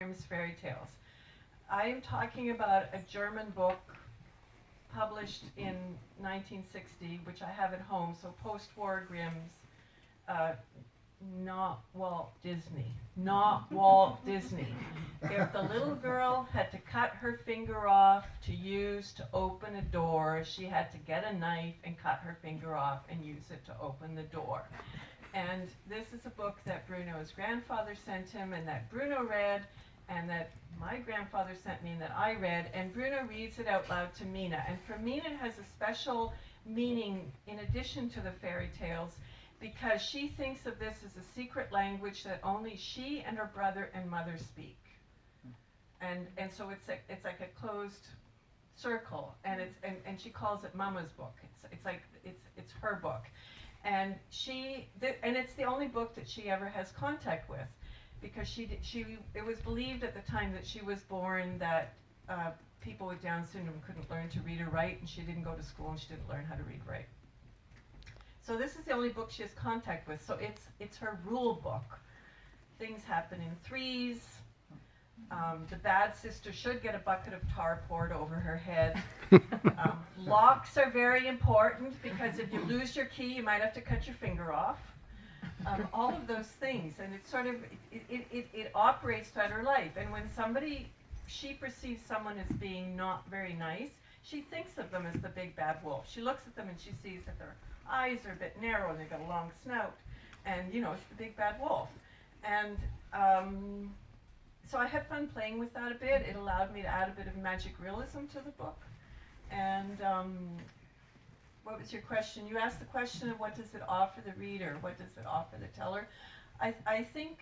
Grimm's fairy tales. I am talking about a German book published in 1960, which I have at home, so post-war Grimm's, not Walt Disney. Not Walt Disney. If the little girl had to cut her finger off to use to open a door, she had to get a knife and cut her finger off and use it to open the door. And this is a book that Bruno's grandfather sent him and that Bruno read and that my grandfather sent me and that I read. And Bruno reads it out loud to Mina. And for Mina it has a special meaning in addition to the fairy tales, because she thinks of this as a secret language that only she and her brother and mother speak. And so it's like a closed circle, and she calls it Mama's book. It's her book. And it's the only book that she ever has contact with, because it was believed at the time that she was born that people with Down syndrome couldn't learn to read or write, and she didn't go to school and she didn't learn how to read or write. So this is the only book she has contact with. So it's her rule book. Things happen in threes. The bad sister should get a bucket of tar poured over her head. Locks are very important, because if you lose your key, you might have to cut your finger off. All of those things, and it operates throughout her life. And when she perceives someone as being not very nice, she thinks of them as the big bad wolf. She looks at them and she sees that their eyes are a bit narrow and they've got a long snout, and it's the big bad wolf. And so I had fun playing with that a bit. It allowed me to add a bit of magic realism to the book. And what was your question? You asked the question of what does it offer the reader? What does it offer the teller? I think,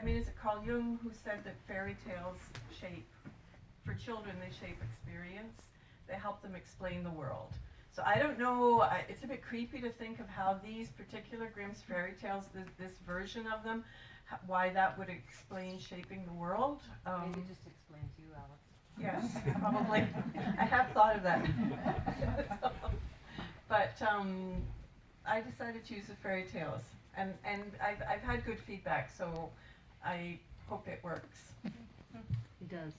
is it Carl Jung who said that fairy tales for children, they shape experience. They help them explain the world. So I don't know, it's a bit creepy to think of how these particular Grimm's fairy tales, this version of them, why that would explain shaping the world. Maybe it just explains you, Alex. Yes, probably. I have thought of that. But I decided to use the fairy tales, and I've had good feedback, so I hope it works. It does.